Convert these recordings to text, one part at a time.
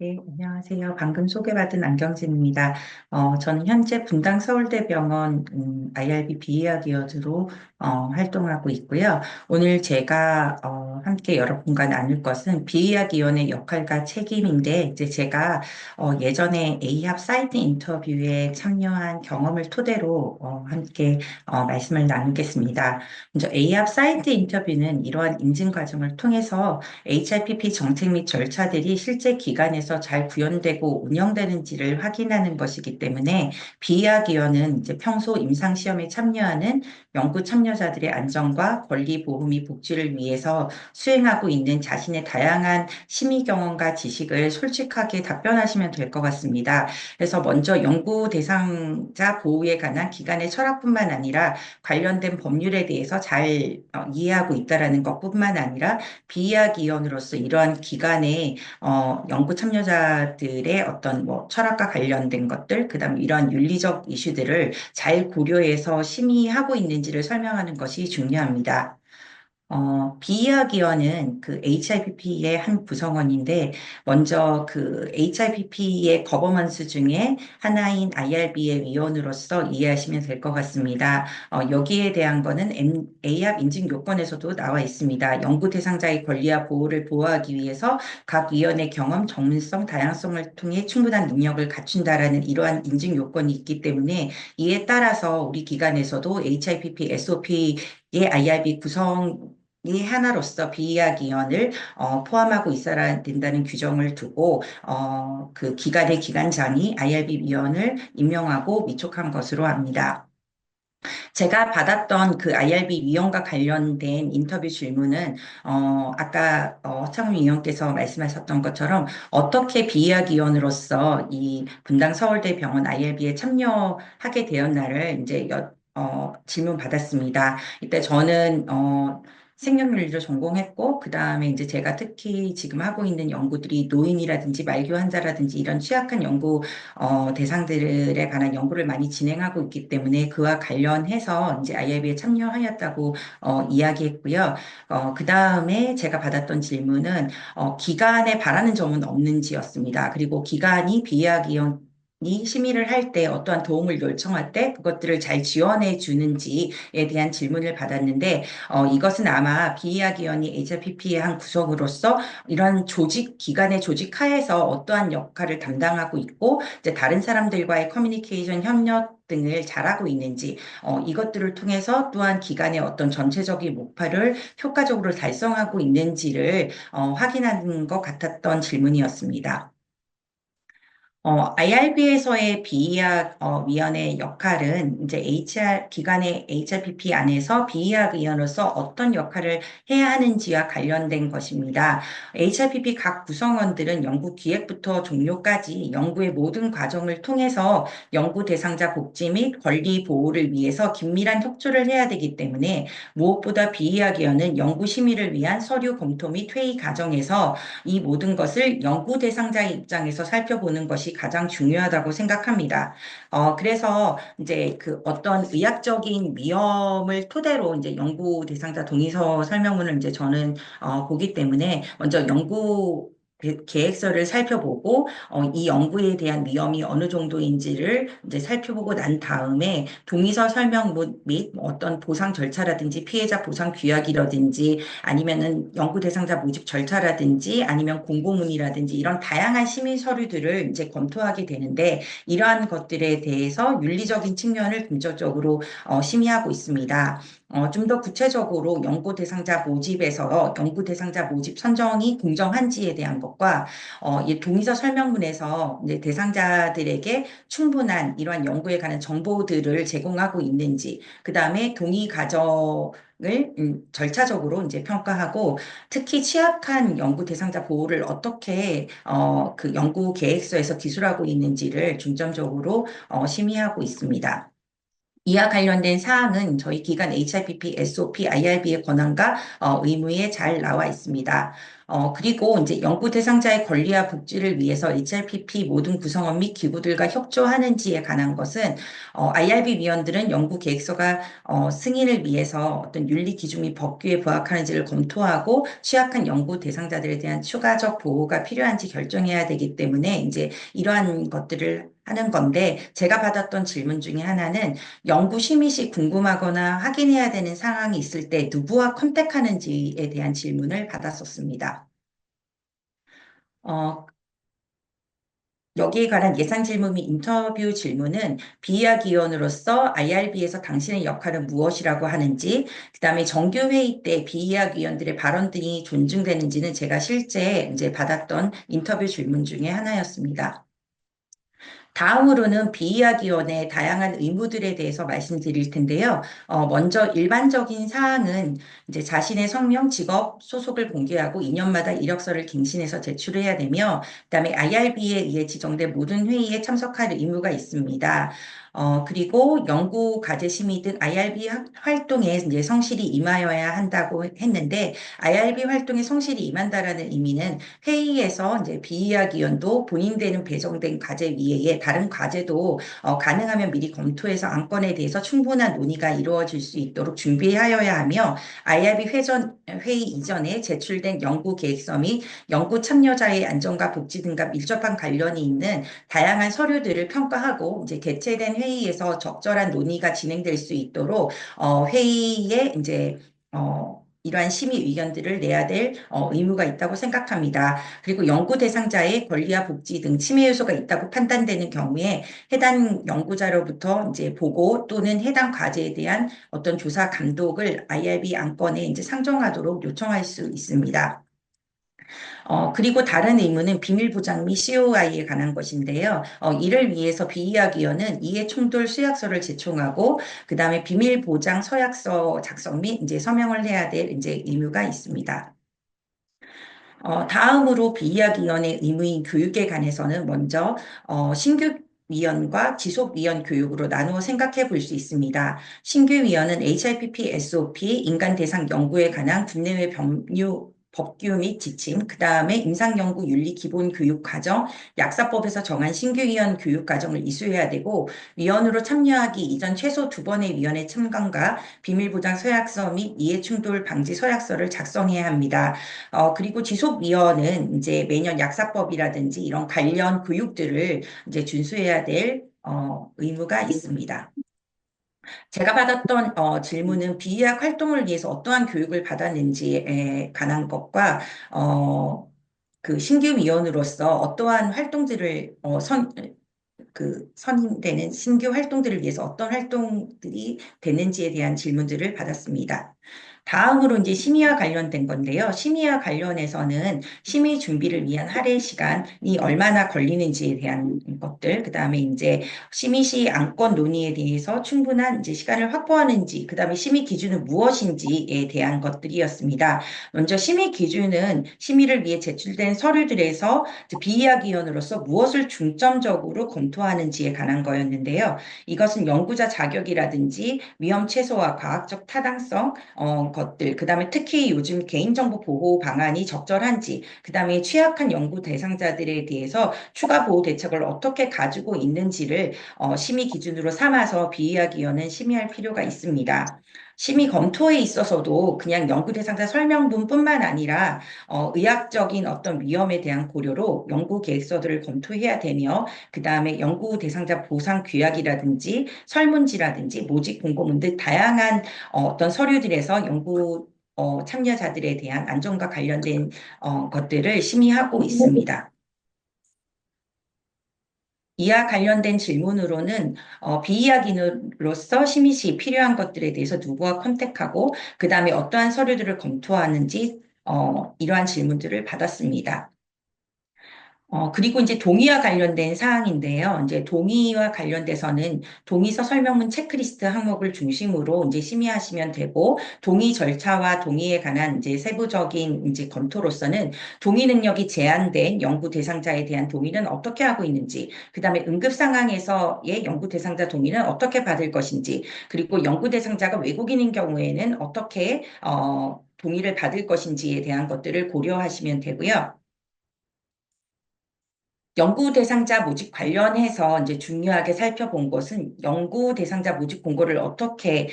네, 안녕하세요. 방금 소개받은 안경진입니다. 저는 현재 분당 서울대병원 IRB 비의학이어드로 활동하고 있고요. 오늘 제가 함께 여러분과 나눌 것은 비의학위원의 역할과 책임인데, 이제 제가 예전에 A합 사이트 인터뷰에 참여한 경험을 토대로 함께 말씀을 나누겠습니다. 먼저 A합 사이트 인터뷰는 이러한 인증 과정을 통해서 HIPP 정책 및 절차들이 실제 기관에서 잘 구현되고 운영되는지를 확인하는 것이기 때문에 비의학위원은 이제 평소 임상시험에 참여하는 연구 참여자들의 안전과 권리 보호 및 복지를 위해서 수행하고 있는 자신의 다양한 심의 경험과 지식을 솔직하게 답변하시면 될 것 같습니다. 그래서 먼저 연구 대상자 보호에 관한 기관의 철학뿐만 아니라 관련된 법률에 대해서 잘 이해하고 있다라는 것뿐만 아니라 비의학위원으로서 이러한 기관의 연구 참여자들의 어떤 뭐 철학과 관련된 것들, 그다음에 이러한 윤리적 이슈들을 잘 고려해서 심의하고 있는지를 설명하는 것이 중요합니다. 비의학위원은 그 HIPP의 한 구성원인데, 먼저 그 HIPP의 거버먼스 중에 하나인 IRB의 위원으로서 이해하시면 될 것 같습니다. 여기에 대한 거는 A합 인증 요건에서도 나와 있습니다. 연구 대상자의 권리와 보호를 보호하기 위해서 각 위원의 경험, 전문성, 다양성을 통해 충분한 능력을 갖춘다라는 이러한 인증 요건이 있기 때문에 이에 따라서 우리 기관에서도 HIPP, SOP의 IRB 구성 이 하나로서 비의학위원을 포함하고 있어야 된다는 규정을 두고 그 기관의 기관장이 IRB 위원을 임명하고 위촉한 것으로 압니다. 제가 받았던 그 IRB 위원과 관련된 인터뷰 질문은 아까 허창훈 위원께서 말씀하셨던 것처럼 어떻게 비의학위원으로서 이 분당 서울대병원 IRB에 참여하게 되었나를 이제 질문 받았습니다. 이때 저는 생명윤리를 전공했고, 그 다음에 이제 제가 특히 지금 하고 있는 연구들이 노인이라든지 말교 환자라든지 이런 취약한 연구 대상들에 관한 연구를 많이 진행하고 있기 때문에 그와 관련해서 이제 IIB에 참여하였다고 이야기했고요. 그 다음에 제가 받았던 질문은 기간에 바라는 점은 없는지였습니다. 그리고 기간이 비의학위원 이 심의를 할 때 어떠한 도움을 요청할 때 그것들을 잘 지원해 주는지에 대한 질문을 받았는데 이것은 아마 비의학위원이 HRPP의 한 구성으로서 이런 조직, 기관의 조직 하에서 어떠한 역할을 담당하고 있고, 이제 다른 사람들과의 커뮤니케이션 협력 등을 잘하고 있는지, 이것들을 통해서 또한 기관의 어떤 전체적인 목표를 효과적으로 달성하고 있는지를 확인하는 것 같았던 질문이었습니다. IRB에서의 비의학 위원회 역할은 이제 기관의 HRPP 안에서 비의학 위원으로서 어떤 역할을 해야 하는지와 관련된 것입니다. HRPP 각 구성원들은 연구 기획부터 종료까지 연구의 모든 과정을 통해서 연구 대상자 복지 및 권리 보호를 위해서 긴밀한 협조를 해야 되기 때문에 무엇보다 비의학 위원은 연구 심의를 위한 서류 검토 및 회의 과정에서 이 모든 것을 연구 대상자의 입장에서 살펴보는 것이 가장 중요하다고 생각합니다. 그래서 이제 그 어떤 의학적인 위험을 토대로 이제 연구 대상자 동의서 설명문을 이제 저는 보기 때문에 먼저 연구 계획서를 살펴보고 이 연구에 대한 위험이 어느 정도인지를 이제 살펴보고 난 다음에 동의서 설명문 및 뭐 어떤 보상 절차라든지 피해자 보상 규약이라든지 아니면은 연구 대상자 모집 절차라든지 아니면 공고문이라든지 이런 다양한 심의 서류들을 이제 검토하게 되는데 이러한 것들에 대해서 윤리적인 측면을 긍정적으로 심의하고 있습니다. 좀 더 구체적으로 연구 대상자 모집에서 연구 대상자 모집 선정이 공정한지에 대한 것과 이 동의서 설명문에서 이제 대상자들에게 충분한 이러한 연구에 관한 정보들을 제공하고 있는지, 그 다음에 동의 과정을 절차적으로 이제 평가하고 특히 취약한 연구 대상자 보호를 어떻게 그 연구 계획서에서 기술하고 있는지를 중점적으로 심의하고 있습니다. 이와 관련된 사항은 저희 기관 HIPP, SOP, IRB의 권한과 의무에 잘 나와 있습니다. 그리고 이제 연구 대상자의 권리와 복지를 위해서 HRPP 모든 구성원 및 기구들과 협조하는지에 관한 것은 IRB 위원들은 연구 계획서가 승인을 위해서 어떤 윤리 기준 및 법규에 부합하는지를 검토하고 취약한 연구 대상자들에 대한 추가적 보호가 필요한지 결정해야 되기 때문에 이제 이러한 것들을 하는 건데 제가 받았던 질문 중에 하나는 연구 심의 시 궁금하거나 확인해야 되는 상황이 있을 때 누구와 컨택하는지에 대한 질문을 받았었습니다. 어, 여기에 관한 예상 질문 및 인터뷰 질문은 비의학위원으로서 IRB에서 당신의 역할은 무엇이라고 하는지, 그다음에 정규회의 때 비의학위원들의 발언들이 존중되는지는 제가 실제 이제 받았던 인터뷰 질문 중에 하나였습니다. 다음으로는 비이야기원의 다양한 의무들에 대해서 말씀드릴 텐데요. 먼저 일반적인 사항은 이제 자신의 성명, 직업, 소속을 공개하고 2년마다 이력서를 갱신해서 제출해야 되며, 그다음에 IRB에 의해 지정된 모든 회의에 참석할 의무가 있습니다. 그리고 연구, 과제 심의 등 IRB 활동에 이제 성실히 임하여야 한다고 했는데, IRB 활동에 성실히 임한다라는 의미는 회의에서 이제 비이야기원도 본인되는 배정된 과제 위에 다른 과제도 가능하면 미리 검토해서 안건에 대해서 충분한 논의가 이루어질 수 있도록 준비하여야 하며 IRB 회의 이전에 제출된 연구 계획서 및 연구 참여자의 안전과 복지 등과 밀접한 관련이 있는 다양한 서류들을 평가하고 이제 개최된 회의에서 적절한 논의가 진행될 수 있도록 회의에 이제 이러한 심의 의견들을 내야 될 의무가 있다고 생각합니다. 그리고 연구 대상자의 권리와 복지 등 침해 요소가 있다고 판단되는 경우에 해당 연구자로부터 이제 보고 또는 해당 과제에 대한 어떤 조사 감독을 IRB 안건에 이제 상정하도록 요청할 수 있습니다. 그리고 다른 의무는 비밀 보장 및 COI에 관한 것인데요. 이를 위해서 비이야기원은 이해 충돌 수약서를 제출하고 그다음에 비밀 보장 서약서 작성 및 이제 서명을 해야 될 이제 의무가 있습니다. 다음으로 비이야기원의 의무인 교육에 관해서는 먼저 신규 위원과 지속 위원 교육으로 나누어 생각해 볼 수 있습니다. 신규 위원은 HIPP SOP, 인간 대상 연구에 관한 국내외 법규 및 지침, 그 다음에 임상연구 윤리 기본 교육 과정, 약사법에서 정한 신규 위원 교육 과정을 이수해야 되고, 위원으로 참여하기 이전 최소 2번의 위원회 참관과 비밀보장 서약서 및 이해충돌 방지 서약서를 작성해야 합니다. 그리고 지속위원은 이제 매년 약사법이라든지 이런 관련 교육들을 이제 준수해야 될 의무가 있습니다. 제가 받았던 질문은 비의학 활동을 위해서 어떠한 교육을 받았는지에 관한 것과 그 신규 위원으로서 어떠한 활동들을 선임되는 신규 활동들을 위해서 어떤 활동들이 되는지에 대한 질문들을 받았습니다. 다음으로 이제 심의와 관련된 건데요. 심의와 관련해서는 심의 준비를 위한 할애 시간이 얼마나 걸리는지에 대한 것들, 그 다음에 이제 심의 시 안건 논의에 대해서 충분한 이제 시간을 확보하는지, 그 다음에 심의 기준은 무엇인지에 대한 것들이었습니다. 먼저 심의 기준은 심의를 위해 제출된 서류들에서 비이야기원으로서 무엇을 중점적으로 검토하는지에 관한 거였는데요. 이것은 연구자 자격이라든지 위험 최소화, 과학적 타당성, 것들, 그 다음에 특히 요즘 개인정보 보호 방안이 적절한지, 그 다음에 취약한 연구 대상자들에 대해서 추가 보호 대책을 어떻게 가지고 있는지를 심의 기준으로 삼아서 비의학위원은 심의할 필요가 있습니다. 심의 검토에 있어서도 그냥 연구 대상자 설명문뿐만 아니라 의학적인 어떤 위험에 대한 고려로 연구 계획서들을 검토해야 되며 그 다음에 연구 대상자 보상 규약이라든지 설문지라든지 모집 공고문 등 다양한 어떤 서류들에서 연구 참여자들에 대한 안전과 관련된 것들을 심의하고 있습니다. 이와 관련된 질문으로는 비이야기인으로서 심의 시 필요한 것들에 대해서 누구와 컨택하고 그 다음에 어떠한 서류들을 검토하는지 이러한 질문들을 받았습니다. 그리고 이제 동의와 관련된 사항인데요. 이제 동의와 관련돼서는 동의서 설명문 체크리스트 항목을 중심으로 이제 심의하시면 되고, 동의 절차와 동의에 관한 이제 세부적인 이제 검토로서는 동의 능력이 제한된 연구 대상자에 대한 동의는 어떻게 하고 있는지, 그 다음에 응급 상황에서의 연구 대상자 동의는 어떻게 받을 것인지, 그리고 연구 대상자가 외국인인 경우에는 어떻게, 동의를 받을 것인지에 대한 것들을 고려하시면 되고요. 연구 대상자 모집 관련해서 이제 중요하게 살펴본 것은 연구 대상자 모집 공고를 어떻게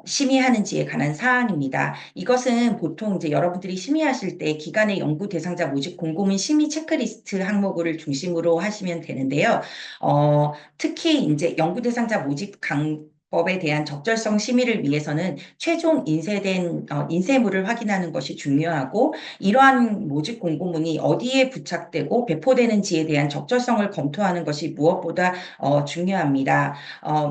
심의하는지에 관한 사항입니다. 이것은 보통 이제 여러분들이 심의하실 때 기관의 연구 대상자 모집 공고 및 심의 체크리스트 항목을 중심으로 하시면 되는데요. 특히 이제 연구 대상자 모집 법에 대한 적절성 심의를 위해서는 최종 인쇄된 인쇄물을 확인하는 것이 중요하고 이러한 모집 공고문이 어디에 부착되고 배포되는지에 대한 적절성을 검토하는 것이 무엇보다 중요합니다.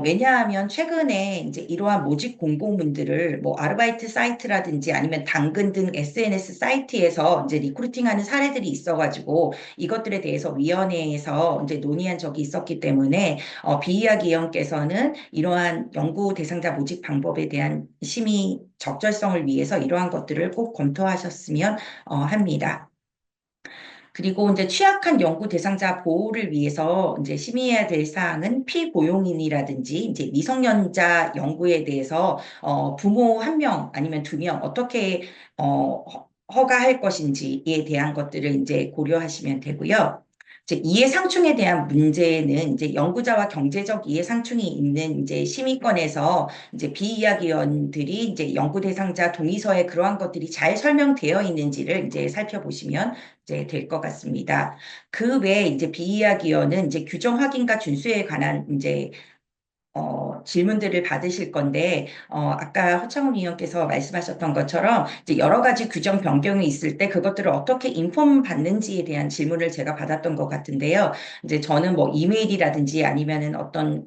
왜냐하면 최근에 이제 이러한 모집 공고문들을 뭐 아르바이트 사이트라든지 아니면 당근 등 SNS 사이트에서 이제 리크루팅하는 사례들이 있어가지고 이것들에 대해서 위원회에서 이제 논의한 적이 있었기 때문에 비이학 위원께서는 이러한 연구 대상자 모집 방법에 대한 심의 적절성을 위해서 이러한 것들을 꼭 검토하셨으면 합니다. 그리고 이제 취약한 연구 대상자 보호를 위해서 이제 심의해야 될 사항은 피고용인이라든지 이제 미성년자 연구에 대해서 부모 한 명 아니면 두 명 어떻게 허가할 것인지에 대한 것들을 이제 고려하시면 되고요. 이제 이해상충에 대한 문제는 이제 연구자와 경제적 이해상충이 있는 이제 심의권에서 이제 비이야기원들이 이제 연구 대상자 동의서에 그러한 것들이 잘 설명되어 있는지를 이제 살펴보시면 이제 될 것 같습니다. 그 외에 이제 비이야기원은 이제 규정 확인과 준수에 관한 이제 질문들을 받으실 건데, 아까 허창훈 위원께서 말씀하셨던 것처럼 이제 여러 가지 규정 변경이 있을 때 그것들을 어떻게 인폼 받는지에 대한 질문을 제가 받았던 것 같은데요. 이제 저는 뭐 이메일이라든지 아니면은 어떤,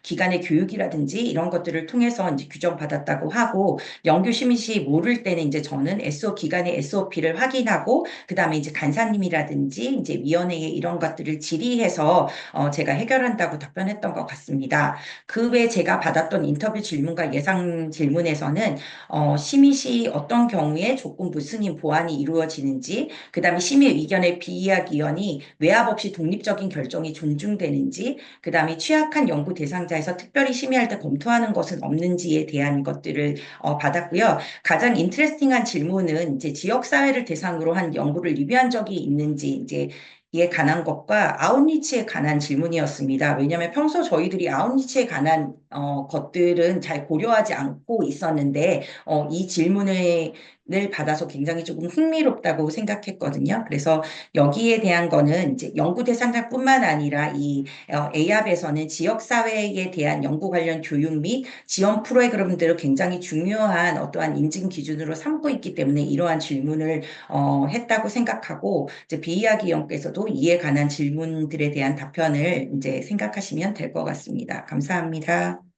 기관의 교육이라든지 이런 것들을 통해서 이제 규정 받았다고 하고, 연구 심의 시 모를 때는 이제 저는 기관의 SOP를 확인하고, 그 다음에 이제 간사님이라든지 이제 위원회에 이런 것들을 질의해서 제가 해결한다고 답변했던 것 같습니다. 그 외에 제가 받았던 인터뷰 질문과 예상 질문에서는 심의 시 어떤 경우에 조건부 승인 보완이 이루어지는지, 그다음에 심의 의견의 비이학위원이 외압 없이 독립적인 결정이 존중되는지, 그다음에 취약한 연구 대상자에서 특별히 심의할 때 검토하는 것은 없는지에 대한 것들을 받았고요. 가장 인트레스팅한 질문은 이제 지역 사회를 대상으로 한 연구를 리뷰한 적이 있는지 이제 에 관한 것과 아웃리치에 관한 질문이었습니다. 왜냐하면 평소 저희들이 아웃리치에 관한 것들은 잘 고려하지 않고 있었는데 이 질문을 받아서 굉장히 조금 흥미롭다고 생각했거든요. 그래서 여기에 대한 거는 이제 연구 대상자뿐만 아니라 이 A압에서는 지역 사회에 대한 연구 관련 교육 및 지원 프로그램들을 굉장히 중요한 어떠한 인증 기준으로 삼고 있기 때문에 이러한 질문을 했다고 생각하고 이제 비이야기 형께서도 이에 관한 질문들에 대한 답변을 이제 생각하시면 될 것 같습니다. 감사합니다.